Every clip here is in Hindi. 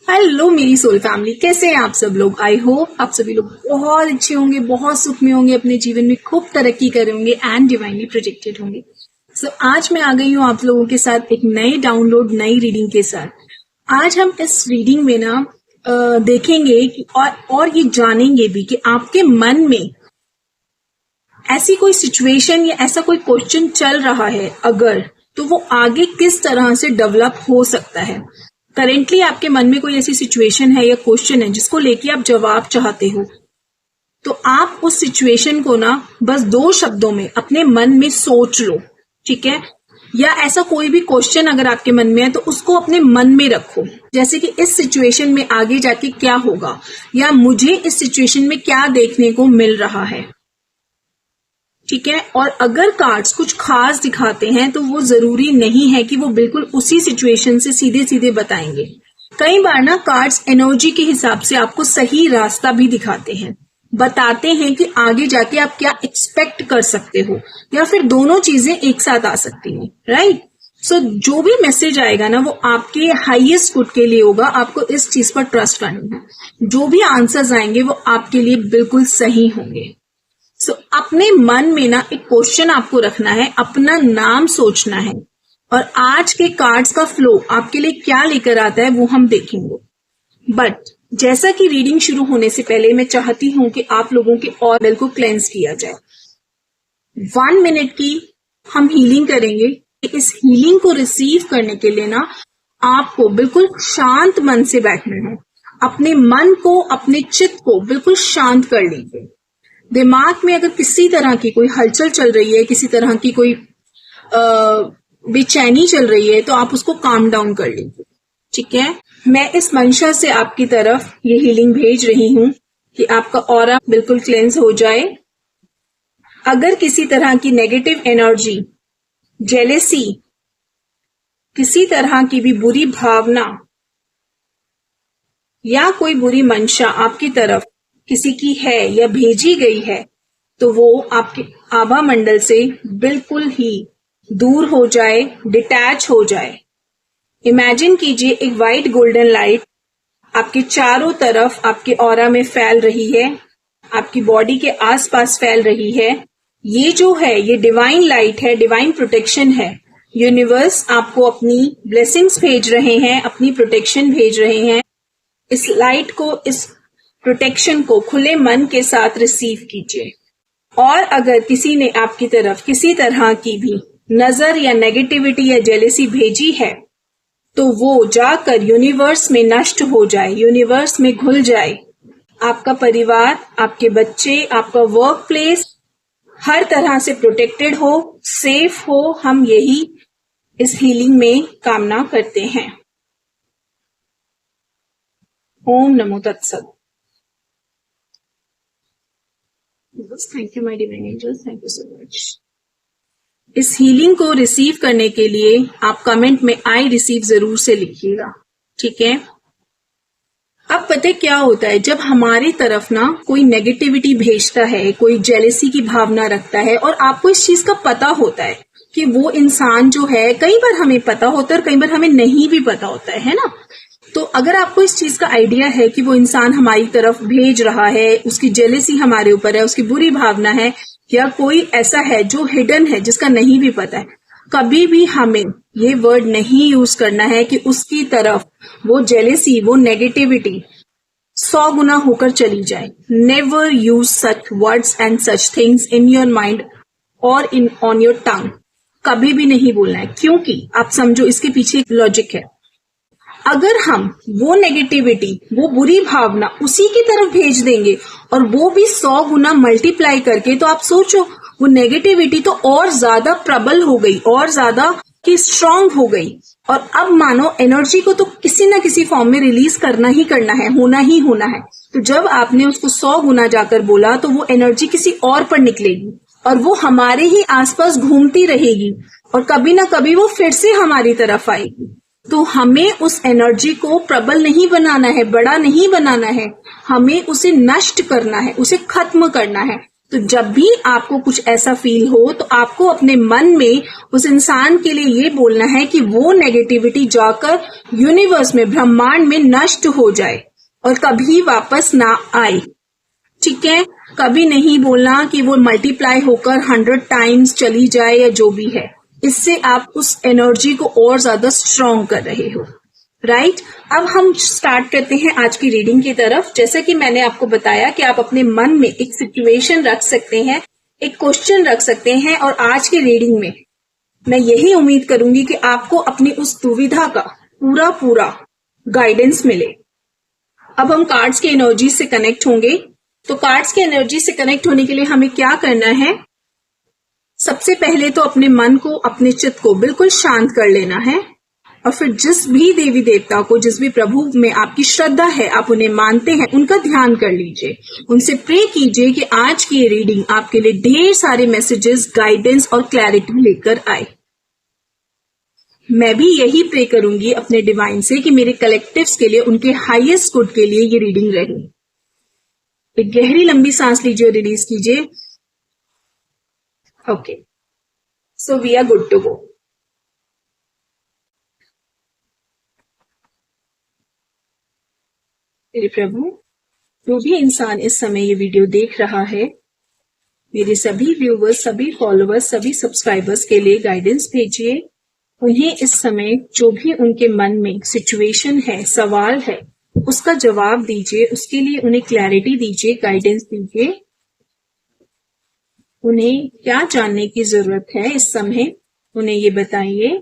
हेलो मेरी सोल फैमिली, कैसे हैं आप सब लोग। आई होप आप सभी लोग बहुत अच्छे होंगे, बहुत सुख में होंगे, अपने जीवन में खूब तरक्की कर रहे होंगे एंड डिवाइनली प्रोजेक्टेड होंगे। सो आज मैं आ गई हूँ आप लोगों के साथ एक नई डाउनलोड, नई रीडिंग के साथ। आज हम इस रीडिंग में ना देखेंगे कि और ये जानेंगे भी कि आपके मन में ऐसी कोई सिचुएशन या ऐसा कोई क्वेश्चन चल रहा है अगर, तो वो आगे किस तरह से डेवलप हो सकता है। करेंटली आपके मन में कोई ऐसी सिचुएशन है या क्वेश्चन है जिसको लेके आप जवाब चाहते हो, तो आप उस सिचुएशन को ना बस 2 शब्दों में अपने मन में सोच लो, ठीक है। या ऐसा कोई भी क्वेश्चन अगर आपके मन में है तो उसको अपने मन में रखो, जैसे कि इस सिचुएशन में आगे जाके क्या होगा, या मुझे इस सिचुएशन में क्या देखने को मिल रहा है, ठीक है। और अगर कार्ड्स कुछ खास दिखाते हैं तो वो जरूरी नहीं है कि वो बिल्कुल उसी सिचुएशन से सीधे सीधे बताएंगे। कई बार ना कार्ड्स एनर्जी के हिसाब से आपको सही रास्ता भी दिखाते हैं, बताते हैं कि आगे जाके आप क्या एक्सपेक्ट कर सकते हो, या फिर दोनों चीजें एक साथ आ सकती हैं, राइट। सो जो भी मैसेज आएगा ना वो आपके हाईएस्ट गुड के लिए होगा। आपको इस चीज पर ट्रस्ट करना है। जो भी आंसर्स आएंगे वो आपके लिए बिल्कुल सही होंगे। अपने मन में ना एक क्वेश्चन आपको रखना है, अपना नाम सोचना है, और आज के कार्ड्स का फ्लो आपके लिए क्या लेकर आता है वो हम देखेंगे। बट जैसा कि रीडिंग शुरू होने से पहले मैं चाहती हूं कि आप लोगों के ऑरल को क्लेंस किया जाए। 1 मिनट की हम हीलिंग करेंगे। इस हीलिंग को रिसीव करने के लिए ना आपको बिल्कुल शांत मन से बैठना है। अपने मन को, अपने चित्त को बिल्कुल शांत कर लीजिए। दिमाग में अगर किसी तरह की कोई हलचल चल रही है, किसी तरह की कोई बेचैनी चल रही है, तो आप उसको काम डाउन कर लीजिए, ठीक है। मैं इस मंशा से आपकी तरफ ये हीलिंग भेज रही हूं कि आपका ऑरा बिल्कुल क्लेंस हो जाए। अगर किसी तरह की नेगेटिव एनर्जी, जेलेसी, किसी तरह की भी बुरी भावना या कोई बुरी मंशा आपकी तरफ किसी की है या भेजी गई है, तो वो आपके आभा मंडल से बिल्कुल ही दूर हो जाए, डिटैच हो जाए। इमेजिन कीजिए एक वाइट गोल्डन लाइट आपके चारों तरफ आपके ऑरा में फैल रही है, आपकी बॉडी के आसपास फैल रही है। ये जो है ये डिवाइन लाइट है, डिवाइन प्रोटेक्शन है। यूनिवर्स आपको अपनी ब्लेसिंग्स भेज रहे हैं, अपनी प्रोटेक्शन भेज रहे हैं। इस लाइट को, इस प्रोटेक्शन को खुले मन के साथ रिसीव कीजिए। और अगर किसी ने आपकी तरफ किसी तरह की भी नजर या नेगेटिविटी या जेलेसी भेजी है, तो वो जाकर यूनिवर्स में नष्ट हो जाए, यूनिवर्स में घुल जाए। आपका परिवार, आपके बच्चे, आपका वर्क प्लेस हर तरह से प्रोटेक्टेड हो, सेफ हो। हम यही इस हीलिंग में कामना करते हैं। ओम नमो तत्सत। Thank you my divine angels, thank you so much. इस हीलिंग को रिसीव करने के लिए आप कमेंट में आई रिसीव जरूर से लिखिएगा, ठीक है। अब पता है क्या होता है, जब हमारी तरफ ना कोई नेगेटिविटी भेजता है, कोई जेलेसी की भावना रखता है, और आपको इस चीज का पता होता है कि वो इंसान जो है, कई बार हमें पता होता है और कई बार हमें नहीं भी पता होता है ना। तो अगर आपको इस चीज का आइडिया है कि वो इंसान हमारी तरफ भेज रहा है, उसकी जेलेसी हमारे ऊपर है, उसकी बुरी भावना है, या कोई ऐसा है जो हिडन है जिसका नहीं भी पता है, कभी भी हमें ये वर्ड नहीं यूज करना है कि उसकी तरफ वो जेलेसी, वो नेगेटिविटी 100 गुना होकर चली जाए। Never use such words and such things in your mind और इन ऑन योर टंग। कभी भी नहीं बोलना है, क्योंकि आप समझो इसके पीछे एक लॉजिक है। अगर हम वो नेगेटिविटी, वो बुरी भावना उसी की तरफ भेज देंगे और वो भी 100 गुना मल्टीप्लाई करके, तो आप सोचो वो नेगेटिविटी तो और ज्यादा प्रबल हो गई, और ज्यादा की स्ट्रांग हो गई। और अब मानो एनर्जी को तो किसी ना किसी फॉर्म में रिलीज करना ही करना है, होना ही होना है। तो जब आपने उसको 100 गुना जाकर बोला, तो वो एनर्जी किसी और पर निकलेगी और वो हमारे ही आसपास घूमती रहेगी, और कभी ना कभी वो फिर से हमारी तरफ आएगी। तो हमें उस एनर्जी को प्रबल नहीं बनाना है, बड़ा नहीं बनाना है, हमें उसे नष्ट करना है, उसे खत्म करना है। तो जब भी आपको कुछ ऐसा फील हो तो आपको अपने मन में उस इंसान के लिए ये बोलना है कि वो नेगेटिविटी जाकर यूनिवर्स में, ब्रह्मांड में नष्ट हो जाए और कभी वापस ना आए। ठीक है, कभी नहीं बोलना कि वो मल्टीप्लाई होकर 100 टाइम्स चली जाए या जो भी है। इससे आप उस एनर्जी को और ज्यादा स्ट्रॉन्ग कर रहे हो। राइट, अब हम स्टार्ट करते हैं आज की रीडिंग की तरफ। जैसा कि मैंने आपको बताया कि आप अपने मन में एक सिचुएशन रख सकते हैं, एक क्वेश्चन रख सकते हैं, और आज की रीडिंग में मैं यही उम्मीद करूंगी कि आपको अपनी उस दुविधा का पूरा गाइडेंस मिले। अब हम कार्ड्स की एनर्जी से कनेक्ट होंगे। तो कार्ड्स की एनर्जी से कनेक्ट होने के लिए हमें क्या करना है? सबसे पहले तो अपने मन को, अपने चित्त को बिल्कुल शांत कर लेना है, और फिर जिस भी देवी देवता को, जिस भी प्रभु में आपकी श्रद्धा है, आप उन्हें मानते हैं, उनका ध्यान कर लीजिए, उनसे प्रे कीजिए कि आज की ये रीडिंग आपके लिए ढेर सारे मैसेजेस, गाइडेंस और क्लैरिटी लेकर आए। मैं भी यही प्रे करूंगी अपने डिवाइन से कि मेरे कलेक्टिव्स के लिए, उनके हाईएस्ट गुड के लिए ये रीडिंग रहे। एक गहरी लंबी सांस लीजिए और रिलीज कीजिए। Okay, so we are good to go. मेरे प्रभु, जो भी इंसान इस समय ये वीडियो देख रहा है, मेरे सभी व्यूवर्स, सभी फॉलोअर्स, सभी सब्सक्राइबर्स के लिए गाइडेंस भेजिए। उन्हें इस समय जो भी उनके मन में सिचुएशन है, सवाल है, उसका जवाब दीजिए। उसके लिए उन्हें क्लैरिटी दीजिए, गाइडेंस दीजिए। उन्हें क्या जानने की जरूरत है इस समय, उन्हें ये बताइए।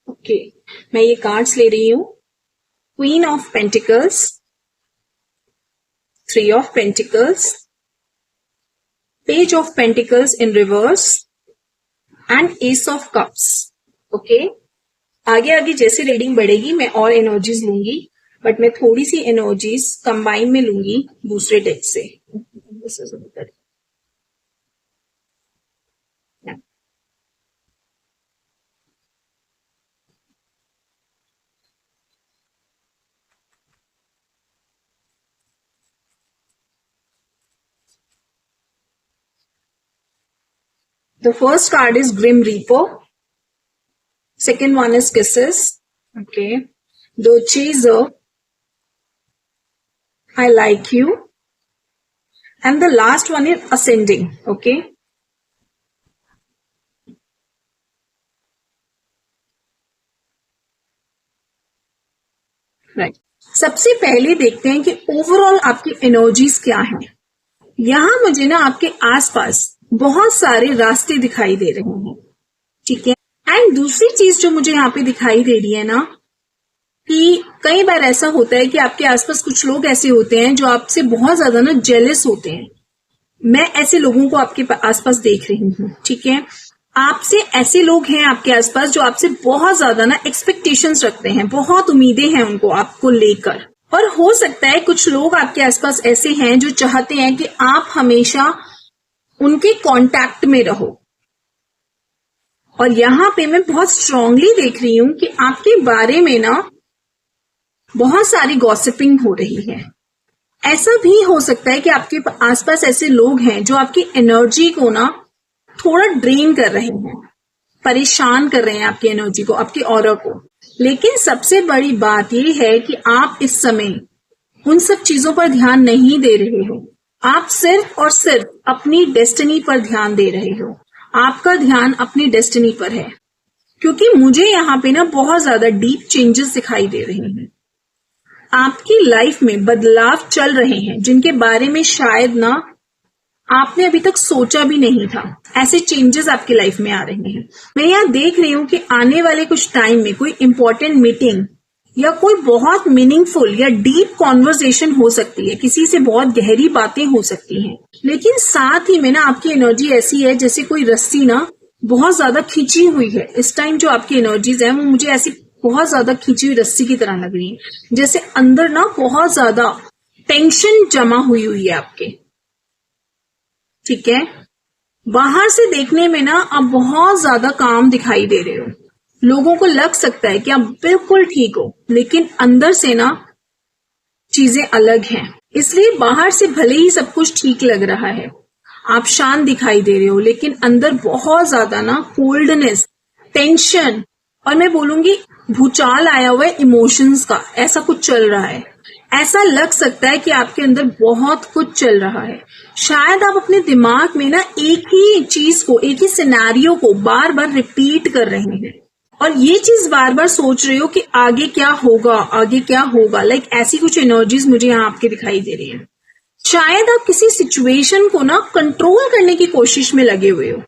ओके, मैं ये कार्ड्स ले रही हूं। Queen of pentacles, 3 of pentacles, page of pentacles in reverse and S of cups. Okay, आगे आगे जैसे रीडिंग बढ़ेगी मैं और एनर्जीज लूंगी, बट मैं थोड़ी सी एनर्जीज कंबाइन में लूंगी दूसरे डेक से। The first card is Grim Reaper. Second one is Kisses. Okay. The Chaser. I like you. And the last one is Ascending. Okay. Right. सबसे पहले देखते हैं कि ओवरऑल आपकी एनर्जीज क्या हैं। यहां मुझे ना आपके आसपास बहुत सारे रास्ते दिखाई दे रहे हैं। ठीक है, एंड दूसरी चीज जो मुझे यहाँ पे दिखाई दे रही है ना, कि कई बार ऐसा होता है कि आपके आसपास कुछ लोग ऐसे होते हैं जो आपसे बहुत ज्यादा ना जेलस होते हैं। मैं ऐसे लोगों को आपके आसपास देख रही हूँ। ठीक है, आपसे ऐसे लोग हैं आपके आसपास जो आपसे बहुत ज्यादा ना एक्सपेक्टेशंस रखते हैं, बहुत उम्मीदें हैं उनको आपको लेकर। और हो सकता है कुछ लोग आपके आसपास ऐसे हैं जो चाहते हैं कि आप हमेशा उनके कांटेक्ट में रहो। और यहां पे मैं बहुत स्ट्रांगली देख रही हूं कि आपके बारे में ना बहुत सारी गॉसिपिंग हो रही है। ऐसा भी हो सकता है कि आपके आसपास ऐसे लोग हैं जो आपकी एनर्जी को ना थोड़ा ड्रेन कर रहे हैं, परेशान कर रहे हैं आपकी एनर्जी को, आपकी ऑरा को। लेकिन सबसे बड़ी बात यह है कि आप इस समय उन सब चीजों पर ध्यान नहीं दे रहे हो। आप सिर्फ और सिर्फ अपनी डेस्टिनी पर ध्यान दे रहे हो। आपका ध्यान अपनी डेस्टिनी पर है, क्योंकि मुझे यहाँ पे ना बहुत ज्यादा डीप चेंजेस दिखाई दे रहे हैं। आपकी लाइफ में बदलाव चल रहे हैं जिनके बारे में शायद ना आपने अभी तक सोचा भी नहीं था। ऐसे चेंजेस आपकी लाइफ में आ रहे हैं। मैं यहाँ देख रही हूँ कि आने वाले कुछ टाइम में कोई इंपॉर्टेंट मीटिंग या कोई बहुत मीनिंगफुल या डीप कॉन्वर्सेशन हो सकती है, किसी से बहुत गहरी बातें हो सकती हैं। लेकिन साथ ही में ना आपकी एनर्जी ऐसी है जैसे कोई रस्सी ना बहुत ज्यादा खींची हुई है। इस टाइम जो आपकी एनर्जीज है वो मुझे ऐसी बहुत ज्यादा खींची हुई रस्सी की तरह लग रही है, जैसे अंदर ना बहुत ज्यादा टेंशन जमा हुई है आपके। ठीक है, बाहर से देखने में ना आप बहुत ज्यादा काम दिखाई दे रहे हो, लोगों को लग सकता है कि आप बिल्कुल ठीक हो, लेकिन अंदर से ना चीजें अलग हैं। इसलिए बाहर से भले ही सब कुछ ठीक लग रहा है, आप शांत दिखाई दे रहे हो, लेकिन अंदर बहुत ज्यादा ना कोल्डनेस, टेंशन, और मैं बोलूंगी भूचाल आया हुआ है इमोशंस का, ऐसा कुछ चल रहा है। ऐसा लग सकता है कि आपके अंदर बहुत कुछ चल रहा है। शायद आप अपने दिमाग में ना एक ही चीज को, एक ही सिनेरियो को बार बार रिपीट कर रहे हैं, और ये चीज बार बार सोच रहे हो कि आगे क्या होगा, आगे क्या होगा। लाइक ऐसी कुछ एनर्जीज मुझे यहाँ आपके दिखाई दे रही है। शायद आप किसी सिचुएशन को ना कंट्रोल करने की कोशिश में लगे हुए हो।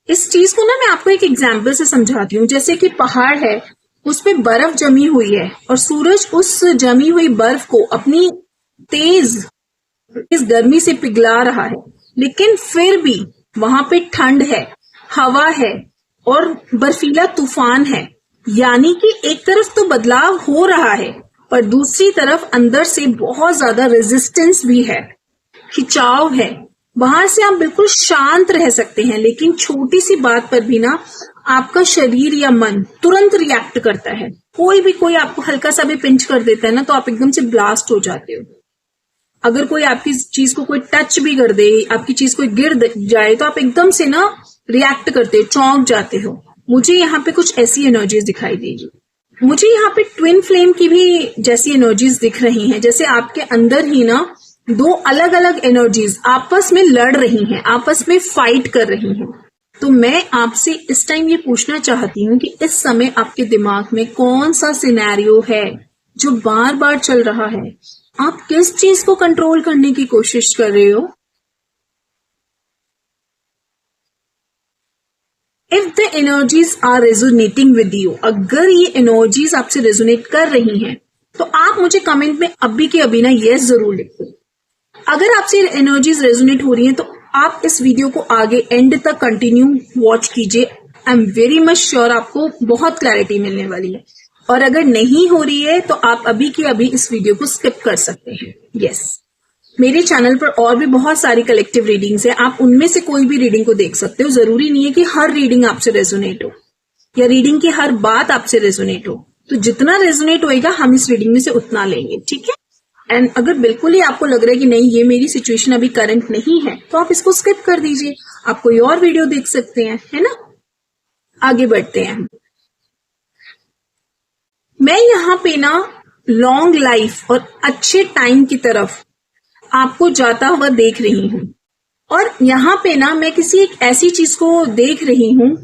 इस चीज को ना मैं आपको एक एग्जाम्पल से समझाती हूँ। जैसे कि पहाड़ है, उस पे बर्फ जमी हुई है, और सूरज उस जमी हुई बर्फ को अपनी तेज इस गर्मी से पिघला रहा है, लेकिन फिर भी वहां पे ठंड है, हवा है, और बर्फीला तूफान है। यानी कि एक तरफ तो बदलाव हो रहा है, पर दूसरी तरफ अंदर से बहुत ज्यादा रेजिस्टेंस भी है, खिंचाव है। बाहर से आप बिल्कुल शांत रह सकते हैं, लेकिन छोटी सी बात पर भी ना आपका शरीर या मन तुरंत रिएक्ट करता है। कोई आपको हल्का सा भी पिंच कर देता है ना, तो आप एकदम से ब्लास्ट हो जाते हो। अगर कोई आपकी चीज को कोई टच भी कर दे, आपकी चीज कोई गिर जाए, तो आप एकदम से ना रिएक्ट करते हो, चौंक जाते हो। मुझे यहाँ पे कुछ ऐसी एनर्जीज दिखाई देगी। मुझे यहाँ पे ट्विन फ्लेम की भी जैसी एनर्जीज दिख रही हैं, जैसे आपके अंदर ही ना दो अलग अलग एनर्जीज आपस में लड़ रही हैं, आपस में फाइट कर रही हैं। तो मैं आपसे इस टाइम ये पूछना चाहती हूँ कि इस समय आपके दिमाग में कौन सा सिनेरियो है जो बार बार चल रहा है? आप किस चीज को कंट्रोल करने की कोशिश कर रहे हो? If the energies are resonating with you, अगर ये एनर्जीज आपसे रेजोनेट कर रही हैं, तो आप मुझे कमेंट में अभी के अभी ना यस जरूर लिखो। अगर आपसे एनर्जीज रेजोनेट हो रही हैं, तो आप इस वीडियो को आगे एंड तक कंटिन्यू वॉच कीजिए। I am very much sure आपको बहुत क्लैरिटी मिलने वाली है। और अगर नहीं हो रही है, तो आप अभी के अभी इस वीडियो को स्किप कर सकते हैं। यस, मेरे चैनल पर और भी बहुत सारी कलेक्टिव रीडिंग्स हैं, आप उनमें से कोई भी रीडिंग को देख सकते हो। जरूरी नहीं है कि हर रीडिंग आपसे रेजोनेट हो, या रीडिंग की हर बात आपसे रेजोनेट हो। तो जितना रेजोनेट होएगा, हम इस रीडिंग में से उतना लेंगे, ठीक है? एंड अगर बिल्कुल ही आपको लग रहा है कि नहीं, ये मेरी सिचुएशन अभी करंट नहीं है, तो आप इसको स्किप कर दीजिए, आप कोई और वीडियो देख सकते हैं, है ना? आगे बढ़ते हैं। मैं यहाँ पे ना लॉन्ग लाइफ और अच्छे टाइम की तरफ आपको जाता हुआ देख रही हूँ, और यहाँ पे ना मैं किसी एक ऐसी चीज को देख रही हूँ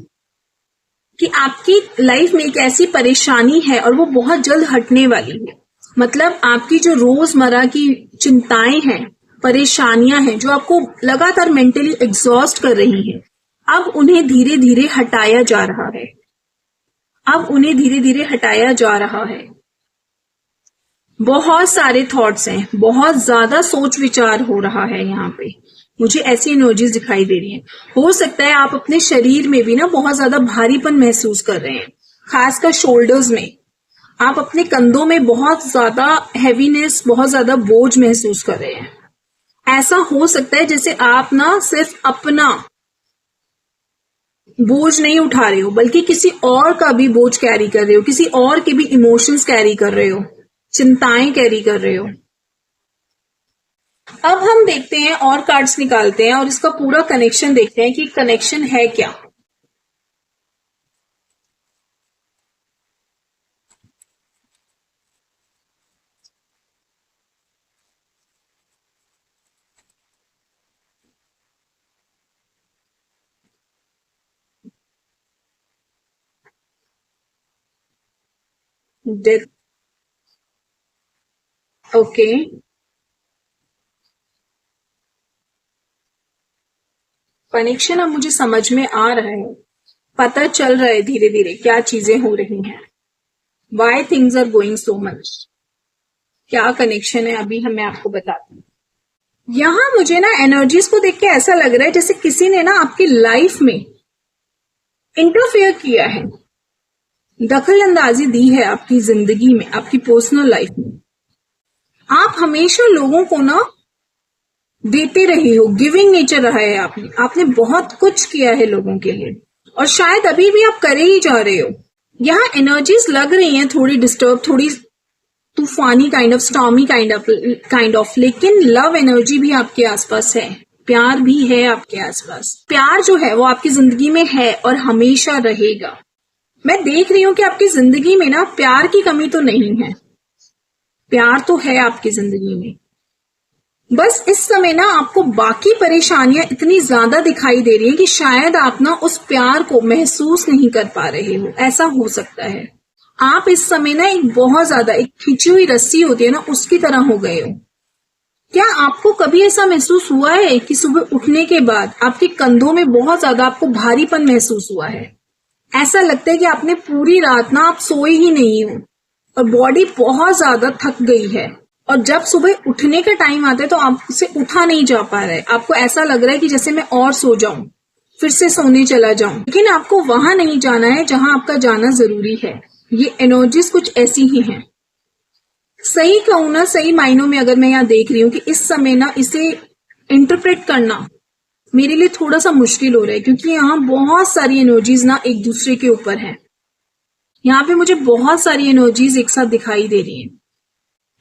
कि आपकी लाइफ में एक ऐसी परेशानी है, और वो बहुत जल्द हटने वाली है। मतलब आपकी जो रोजमर्रा की चिंताएं हैं, परेशानियां हैं, जो आपको लगातार मेंटली एग्जॉस्ट कर रही हैं, अब उन्हें धीरे धीरे हटाया जा रहा है। अब उन्हें धीरे धीरे हटाया जा रहा है। बहुत सारे थॉट्स हैं, बहुत ज्यादा सोच विचार हो रहा है यहाँ पे। मुझे ऐसी एनर्जीज दिखाई दे रही हैं। हो सकता है आप अपने शरीर में भी ना बहुत ज्यादा भारीपन महसूस कर रहे हैं, खासकर शोल्डर्स में। आप अपने कंधों में बहुत ज्यादा हैवीनेस, बहुत ज्यादा बोझ महसूस कर रहे हैं। ऐसा हो सकता है जैसे आप ना सिर्फ अपना बोझ नहीं उठा रहे हो, बल्कि किसी और का भी बोझ कैरी कर रहे हो, किसी और के भी इमोशंस कैरी कर रहे हो, चिंताएं कैरी कर रहे हो। अब हम देखते हैं और कार्ड्स निकालते हैं, और इसका पूरा कनेक्शन देखते हैं कि कनेक्शन है क्या। डेथ, ओके, कनेक्शन अब मुझे समझ में आ रहा है, पता चल रहा है धीरे धीरे क्या चीजें हो रही हैं, why things are going so much. क्या कनेक्शन है अभी मैं आपको बताती हूँ। यहाँ मुझे ना एनर्जीज को देख के ऐसा लग रहा है जैसे किसी ने ना आपकी लाइफ में इंटरफेयर किया है, दखल अंदाजी दी है आपकी जिंदगी में, आपकी पर्सनल लाइफ में। आप हमेशा लोगों को ना देते रहे हो, गिविंग नेचर रहा है आपने बहुत कुछ किया है लोगों के लिए, और शायद अभी भी आप करे ही जा रहे हो। यहाँ एनर्जीज लग रही हैं थोड़ी डिस्टर्ब, थोड़ी तूफानी kind of, stormy kind of, लेकिन लव एनर्जी भी आपके आसपास है, प्यार भी है आपके आसपास। प्यार जो है वो आपकी जिंदगी में है और हमेशा रहेगा। मैं देख रही हूं कि आपकी जिंदगी में ना प्यार की कमी तो नहीं है, प्यार तो है आपकी जिंदगी में। बस इस समय ना आपको बाकी परेशानियां इतनी ज्यादा दिखाई दे रही हैं कि शायद आप ना उस प्यार को महसूस नहीं कर पा रहे हो। ऐसा हो सकता है आप इस समय ना एक बहुत ज्यादा, एक खिंची हुई रस्सी होती है ना, उसकी तरह हो गए हो। क्या आपको कभी ऐसा महसूस हुआ है कि सुबह उठने के बाद आपके कंधों में बहुत ज्यादा आपको भारीपन महसूस हुआ है? ऐसा लगता है कि आपने पूरी रात ना आप सोए ही नहीं हो और बॉडी बहुत ज्यादा थक गई है, और जब सुबह उठने का टाइम आता है तो आपसे उठा नहीं जा पा रहा है। आपको ऐसा लग रहा है कि जैसे मैं और सो जाऊं, फिर से सोने चला जाऊं, लेकिन आपको वहां नहीं जाना है जहां आपका जाना जरूरी है। ये एनर्जीज कुछ ऐसी ही हैं। सही कहूं ना, सही मायनों में अगर मैं यहाँ देख रही हूँ कि इस समय ना इसे इंटरप्रेट करना मेरे लिए थोड़ा सा मुश्किल हो रहा है, क्योंकि यहाँ बहुत सारी एनर्जीज ना एक दूसरे के ऊपर है। यहाँ पे मुझे बहुत सारी एनर्जीज एक साथ दिखाई दे रही हैं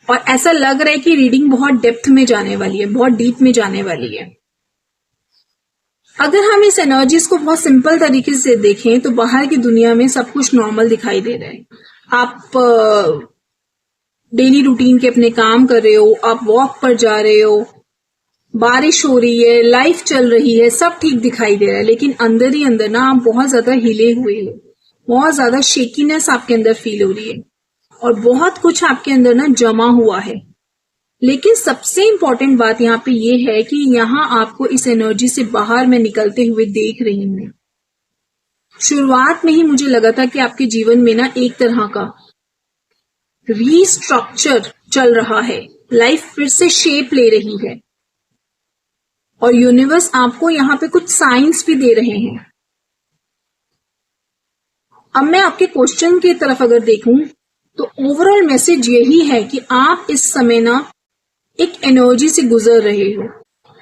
और ऐसा लग रहा है कि रीडिंग बहुत डेप्थ में जाने वाली है, बहुत डीप में जाने वाली है। अगर हम इस एनर्जीज को बहुत सिंपल तरीके से देखें तो बाहर की दुनिया में सब कुछ नॉर्मल दिखाई दे रहा है। आप डेली रूटीन के अपने काम कर रहे हो, आप वॉक पर जा रहे हो, बारिश हो रही है, लाइफ चल रही है, सब ठीक दिखाई दे रहा है, लेकिन अंदर ही अंदर ना आप बहुत ज्यादा हिले हुए हो, बहुत ज्यादा शेकीनेस आपके अंदर फील हो रही है और बहुत कुछ आपके अंदर ना जमा हुआ है। लेकिन सबसे इंपॉर्टेंट बात यहाँ पे ये है कि यहाँ आपको इस एनर्जी से बाहर मैं निकलते हुए देख रही हूँ। शुरुआत में ही मुझे लगा था कि आपके जीवन में ना एक तरह का रीस्ट्रक्चर चल रहा है, लाइफ फिर से शेप ले रही है और यूनिवर्स आपको यहाँ पे कुछ साइंस भी दे रहे हैं। अब मैं आपके क्वेश्चन की तरफ अगर देखूं तो ओवरऑल मैसेज यही है कि आप इस समय ना एक एनर्जी से गुजर रहे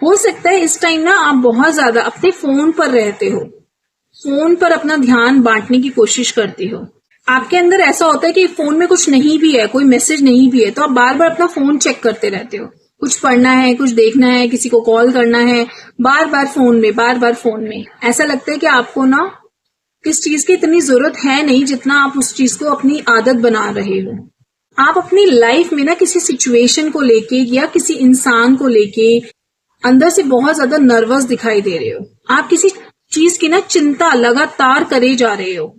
हो सकता है इस टाइम ना आप बहुत ज्यादा अपने फोन पर रहते हो, फोन पर अपना ध्यान बांटने की कोशिश करते हो। आपके अंदर ऐसा होता है कि फोन में कुछ नहीं भी है, कोई मैसेज नहीं भी है, तो आप बार बार अपना फोन चेक करते रहते हो। कुछ पढ़ना है, कुछ देखना है, किसी को कॉल करना है, बार बार फोन में। ऐसा लगता है कि आपको ना किस चीज की इतनी जरूरत है नहीं जितना आप उस चीज को अपनी आदत बना रहे हो। आप अपनी लाइफ में ना किसी सिचुएशन को लेके या किसी इंसान को लेके अंदर से बहुत ज्यादा नर्वस दिखाई दे रहे हो। आप किसी चीज की ना चिंता लगातार करे जा रहे हो।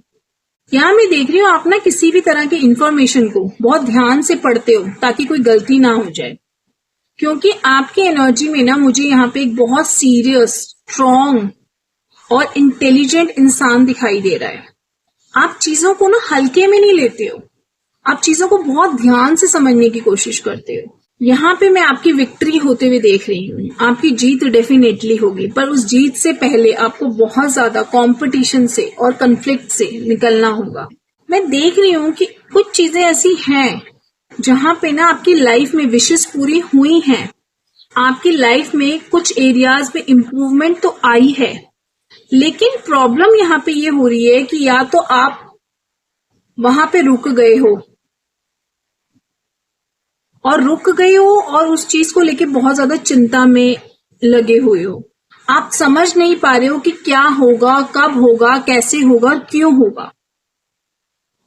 यहाँ मैं देख रही हूँ आप ना किसी भी तरह की इंफॉर्मेशन को बहुत ध्यान से पढ़ते हो ताकि कोई गलती ना हो जाए, क्योंकि आपकी एनर्जी में ना मुझे यहाँ पे एक बहुत सीरियस, स्ट्रॉन्ग और इंटेलिजेंट इंसान दिखाई दे रहा है। आप चीजों को ना हल्के में नहीं लेते हो, आप चीजों को बहुत ध्यान से समझने की कोशिश करते हो। यहाँ पे मैं आपकी विक्ट्री होते हुए देख रही हूँ, आपकी जीत डेफिनेटली होगी, पर उस जीत से पहले आपको बहुत ज्यादा कंपटीशन से और कन्फ्लिक्ट से निकलना होगा। मैं देख रही हूँ कि कुछ चीजें ऐसी हैं जहां पे ना आपकी लाइफ में विशेष पूरी हुई हैं, आपकी लाइफ में कुछ एरियाज में इम्प्रूवमेंट तो आई है, लेकिन प्रॉब्लम यहाँ पे ये हो रही है कि या तो आप वहां पे रुक गए हो और उस चीज को लेके बहुत ज्यादा चिंता में लगे हुए हो। आप समझ नहीं पा रहे हो कि क्या होगा, कब होगा, कैसे होगा और क्यों होगा।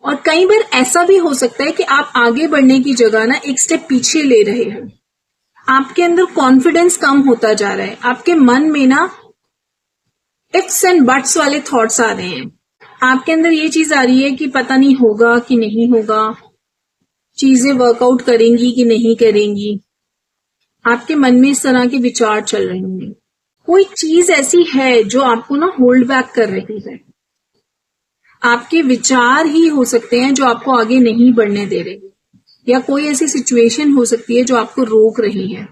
और कई बार ऐसा भी हो सकता है कि आप आगे बढ़ने की जगह ना एक स्टेप पीछे ले रहे हो। आपके अंदर कॉन्फिडेंस कम होता जा रहा है, आपके मन में ना इफ्स एंड बट्स वाले थॉट्स आ रहे हैं। आपके अंदर ये चीज आ रही है कि पता नहीं होगा कि नहीं होगा, चीजें वर्कआउट करेंगी कि नहीं करेंगी। आपके मन में इस तरह के विचार चल रहे होंगे। कोई चीज ऐसी है जो आपको ना होल्ड बैक कर रही है। आपके विचार ही हो सकते हैं जो आपको आगे नहीं बढ़ने दे रहे, या कोई ऐसी सिचुएशन हो सकती है जो आपको रोक रही है,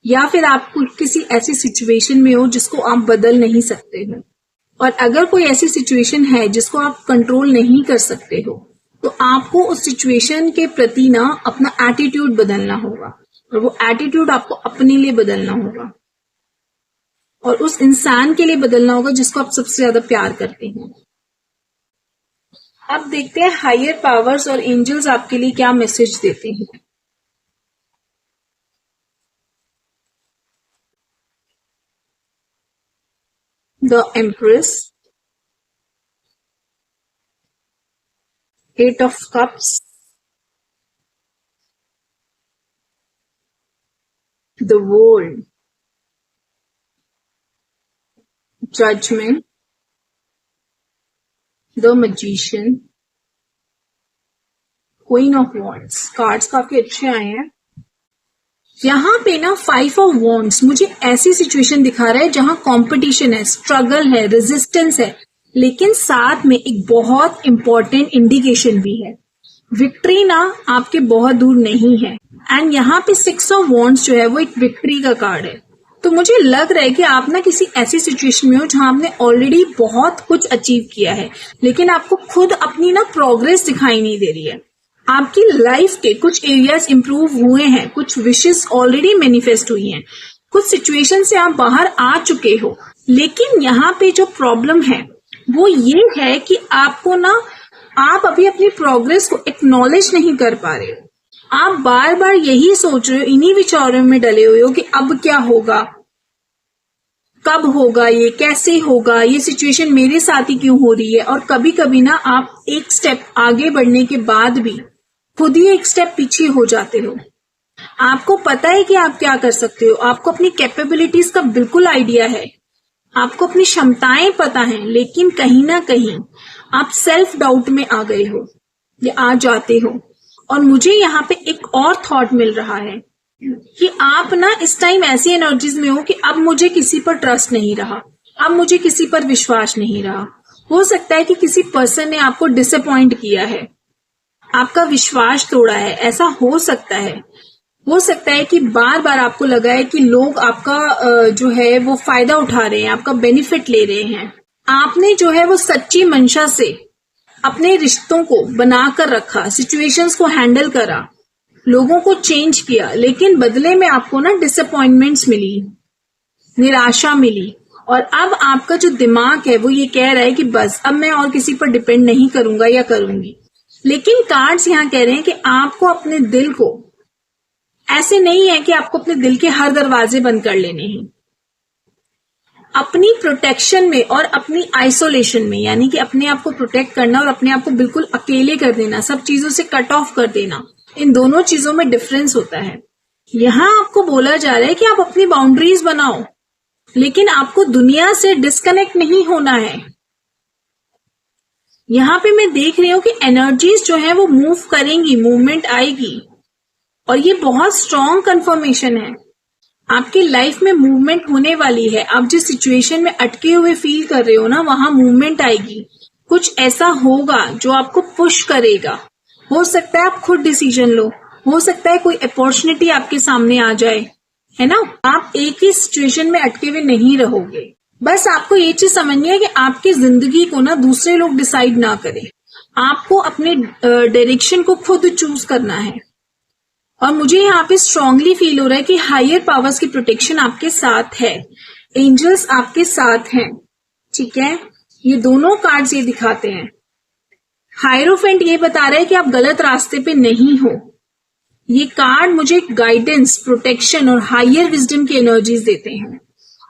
या फिर आप किसी ऐसी सिचुएशन में हो जिसको आप बदल नहीं सकते हो। और अगर कोई ऐसी सिचुएशन है जिसको आप कंट्रोल नहीं कर सकते हो तो आपको उस सिचुएशन के प्रति ना अपना एटीट्यूड बदलना होगा, और वो एटीट्यूड आपको अपने लिए बदलना होगा और उस इंसान के लिए बदलना होगा जिसको आप सबसे ज्यादा प्यार करते हैं। अब देखते हैं हायर पावर्स और एंजल्स आपके लिए क्या मैसेज देते हैं। The empress, eight of cups, the world, judgement, the magician, queen of wands. Cards काफी अच्छे आए हैं। यहाँ पे ना 5 ऑफ वॉन्ड्स मुझे ऐसी सिचुएशन दिखा रहा है जहां कंपटीशन है, स्ट्रगल है, रेजिस्टेंस है, लेकिन साथ में एक बहुत इंपॉर्टेंट इंडिकेशन भी है। विक्ट्री ना आपके बहुत दूर नहीं है। एंड यहाँ पे 6 ऑफ वॉन्ड्स जो है वो एक विक्ट्री का कार्ड है। तो मुझे लग रहा है कि आप ना किसी ऐसी सिचुएशन में हो जहां आपने ऑलरेडी बहुत कुछ अचीव किया है, लेकिन आपको खुद अपनी ना प्रोग्रेस दिखाई नहीं दे रही है। आपकी लाइफ के कुछ एरियाज इंप्रूव हुए हैं, कुछ विशेस ऑलरेडी मैनिफेस्ट हुई हैं, कुछ सिचुएशन से आप बाहर आ चुके हो, लेकिन यहाँ पे जो प्रॉब्लम है वो ये है कि आपको ना, आप अभी अपनी प्रोग्रेस को एक्नॉलेज नहीं कर पा रहे हो। आप बार बार यही सोच रहे हो, इन्हीं विचारों में डले हुए हो कि अब क्या होगा, कब होगा, ये कैसे होगा, ये सिचुएशन मेरे साथ ही क्यों हो रही है। और कभी कभी ना आप एक स्टेप आगे बढ़ने के बाद भी खुद ही एक स्टेप पीछे हो जाते हो। आपको पता है कि आप क्या कर सकते हो, आपको अपनी कैपेबिलिटीज का बिल्कुल आइडिया है, आपको अपनी क्षमताएं पता है, लेकिन कहीं ना कहीं आप सेल्फ डाउट में आ गए हो या आ जाते हो। और मुझे यहाँ पे एक और थॉट मिल रहा है कि आप ना इस टाइम ऐसी एनर्जीज में हो कि अब मुझे किसी पर ट्रस्ट नहीं रहा, अब मुझे किसी पर विश्वास नहीं रहा। हो सकता है कि किसी पर्सन ने आपको डिसअपॉइंट किया है, आपका विश्वास तोड़ा है, ऐसा हो सकता है। हो सकता है कि बार बार आपको लगा है कि लोग आपका जो है वो फायदा उठा रहे हैं, आपका बेनिफिट ले रहे हैं। आपने जो है वो सच्ची मंशा से अपने रिश्तों को बनाकर रखा, सिचुएशंस को हैंडल करा, लोगों को चेंज किया, लेकिन बदले में आपको ना डिसअपॉइंटमेंट्स मिली, निराशा मिली। और अब आपका जो दिमाग है वो ये कह रहा है कि बस अब मैं और किसी पर डिपेंड नहीं करूंगा या करूंगी। लेकिन कार्ड्स यहाँ कह रहे हैं कि आपको अपने दिल को, ऐसे नहीं है कि आपको अपने दिल के हर दरवाजे बंद कर लेने हैं। अपनी प्रोटेक्शन में और अपनी आइसोलेशन में, यानी कि अपने आप को प्रोटेक्ट करना और अपने आप को बिल्कुल अकेले कर देना, सब चीजों से कट ऑफ कर देना, इन दोनों चीजों में डिफरेंस होता है। यहाँ आपको बोला जा रहा है कि आप अपनी बाउंड्रीज बनाओ, लेकिन आपको दुनिया से डिस्कनेक्ट नहीं होना है। यहाँ पे मैं देख रही हूँ कि एनर्जीज जो है वो मूव करेंगी, मूवमेंट आएगी, और ये बहुत स्ट्रॉन्ग कंफर्मेशन है। आपकी लाइफ में मूवमेंट होने वाली है। आप जिस सिचुएशन में अटके हुए फील कर रहे हो ना, वहां मूवमेंट आएगी। कुछ ऐसा होगा जो आपको पुश करेगा। हो सकता है आप खुद डिसीजन लो, हो सकता है कोई अपॉर्चुनिटी आपके सामने आ जाए, है ना। आप एक ही सिचुएशन में अटके हुए नहीं रहोगे। बस आपको ये चीज समझनी है कि आपकी जिंदगी को ना दूसरे लोग डिसाइड ना करें, आपको अपने डायरेक्शन को खुद चूज करना है। और मुझे यहाँ पे स्ट्रांगली फील हो रहा है कि हायर पावर्स की प्रोटेक्शन आपके साथ है, एंजल्स आपके साथ हैं, ठीक है। ये दोनों कार्ड्स ये दिखाते हैं। हायरोफेंट ये बता रहा है कि आप गलत रास्ते पे नहीं हो। ये कार्ड मुझे गाइडेंस, प्रोटेक्शन और हायर विजडम की एनर्जीज देते हैं।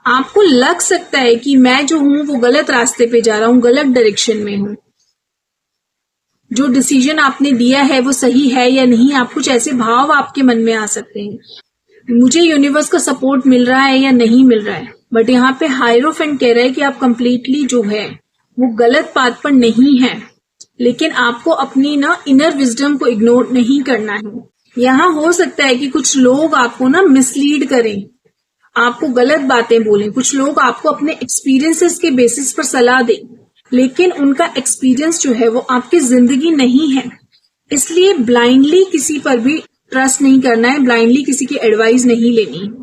आपको लग सकता है कि मैं जो हूं वो गलत रास्ते पे जा रहा हूं, गलत डायरेक्शन में हूं, जो डिसीजन आपने दिया है वो सही है या नहीं। आप कुछ ऐसे भाव आपके मन में आ सकते हैं, मुझे यूनिवर्स का सपोर्ट मिल रहा है या नहीं मिल रहा है। बट यहाँ पे हायरोफेंट कह रहा है कि आप कंप्लीटली जो है वो गलत पाथ पर नहीं है, लेकिन आपको अपनी ना इनर विजडम को इग्नोर नहीं करना है। यहाँ हो सकता है कि कुछ लोग आपको ना मिसलीड करें, आपको गलत बातें बोलें, कुछ लोग आपको अपने एक्सपीरियंसेस के बेसिस पर सलाह दें, लेकिन उनका एक्सपीरियंस जो है वो आपकी जिंदगी नहीं है। इसलिए ब्लाइंडली किसी पर भी ट्रस्ट नहीं करना है, ब्लाइंडली किसी की एडवाइस नहीं लेनी है।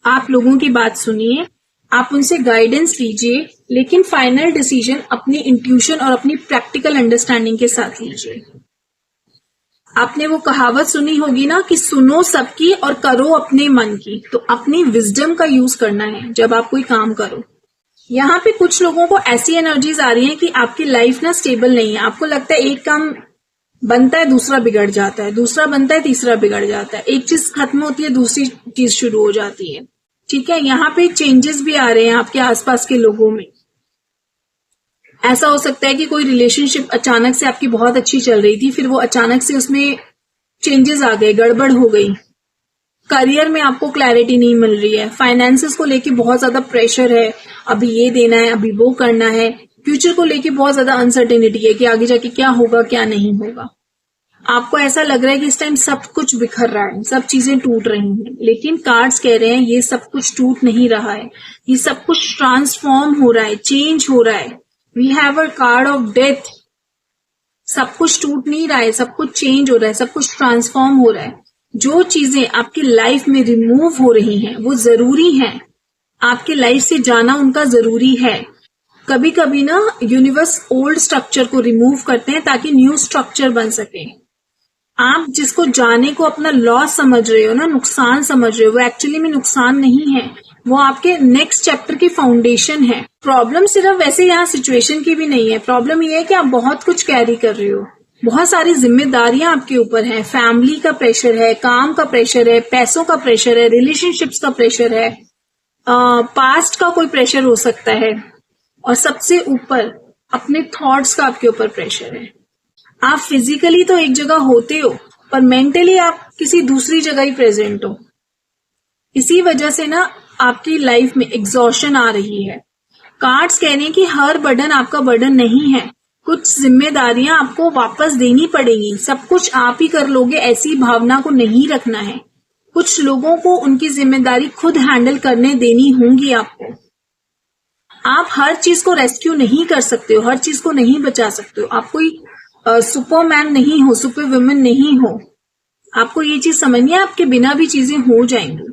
आप लोगों की बात सुनिए, आप उनसे गाइडेंस लीजिए, लेकिन फाइनल डिसीजन अपनी इंट्यूशन और अपनी प्रैक्टिकल अंडरस्टैंडिंग के साथ लीजिए। आपने वो कहावत सुनी होगी ना कि सुनो सबकी और करो अपने मन की। तो अपनी विजडम का यूज करना है जब आप कोई काम करो। यहाँ पे कुछ लोगों को ऐसी एनर्जीज आ रही है कि आपकी लाइफ ना स्टेबल नहीं है। आपको लगता है एक काम बनता है दूसरा बिगड़ जाता है, दूसरा बनता है तीसरा बिगड़ जाता है, एक चीज खत्म होती है दूसरी चीज शुरू हो जाती है। ठीक है, यहाँ पे चेंजेस भी आ रहे हैं आपके आसपास के लोगों में। ऐसा हो सकता है कि कोई रिलेशनशिप अचानक से आपकी बहुत अच्छी चल रही थी, फिर वो अचानक से उसमें चेंजेस आ गए, गड़बड़ हो गई। करियर में आपको क्लैरिटी नहीं मिल रही है, फाइनेंसेस को लेके बहुत ज्यादा प्रेशर है, अभी ये देना है, अभी वो करना है। फ्यूचर को लेके बहुत ज्यादा अनसर्टेनिटी है कि आगे जाके क्या होगा क्या नहीं होगा। आपको ऐसा लग रहा है कि इस टाइम सब कुछ बिखर रहा है, सब चीजें टूट रही हैं, लेकिन कार्ड्स कह रहे हैं ये सब कुछ टूट नहीं रहा है, ये सब कुछ ट्रांसफॉर्म हो रहा है, चेंज हो रहा है। We have a card of death. सब कुछ टूट नहीं रहा है, सब कुछ चेंज हो रहा है, सब कुछ ट्रांसफॉर्म हो रहा है। जो चीजें आपकी लाइफ में रिमूव हो रही हैं वो जरूरी हैं, आपके लाइफ से जाना उनका जरूरी है। कभी कभी ना यूनिवर्स ओल्ड स्ट्रक्चर को रिमूव करते हैं ताकि न्यू स्ट्रक्चर बन सके। आप जिसको जाने को अपना लॉस समझ रहे हो ना, नुकसान समझ रहे हो, वो एक्चुअली में नुकसान नहीं है, वो आपके नेक्स्ट चैप्टर की फाउंडेशन है। प्रॉब्लम सिर्फ वैसे यहाँ सिचुएशन की भी नहीं है, प्रॉब्लम ये है कि आप बहुत कुछ कैरी कर रहे हो, बहुत सारी जिम्मेदारियां आपके ऊपर हैं। फैमिली का प्रेशर है, काम का प्रेशर है, पैसों का प्रेशर है, रिलेशनशिप्स का प्रेशर है, पास्ट का कोई प्रेशर हो सकता है, और सबसे ऊपर अपने थॉट्स का आपके ऊपर प्रेशर है। आप फिजिकली तो एक जगह होते हो पर मेंटली आप किसी दूसरी जगह ही प्रेजेंट हो। इसी वजह से ना आपकी लाइफ में एग्जॉशन आ रही है। कार्ड्स कह रहे हैं कि हर बर्डन आपका बर्डन नहीं है, कुछ जिम्मेदारियां आपको वापस देनी पड़ेंगी। सब कुछ आप ही कर लोगे ऐसी भावना को नहीं रखना है। कुछ लोगों को उनकी जिम्मेदारी खुद हैंडल करने देनी होंगी आपको। आप हर चीज को रेस्क्यू नहीं कर सकते हो, हर चीज को नहीं बचा सकते हो। आप कोई सुपरमैन नहीं हो, सुपर वुमेन नहीं हो। आपको ये चीज समझनी है, आपके बिना भी चीजें हो जाएंगी।